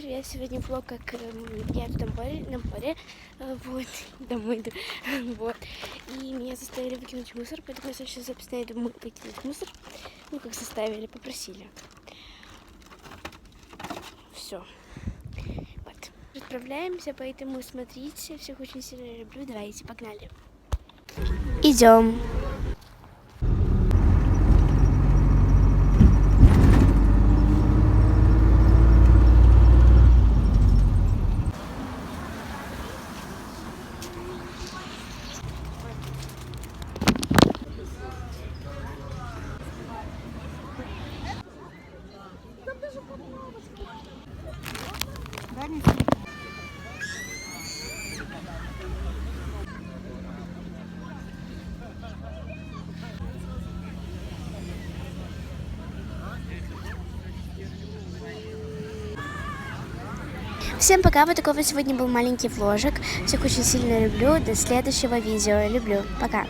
привет! Сегодня влог, как я иду на море, вот, домой иду, вот, и меня заставили выкинуть мусор, поэтому я сейчас, собственно, иду выкинуть мусор, ну, как заставили, попросили. Все, вот, отправляемся, поэтому смотрите, всех очень сильно люблю, давайте, погнали. Идем. Всем пока, вот такой вот сегодня был маленький вложик. Всех очень сильно люблю. До следующего видео. Люблю. Пока.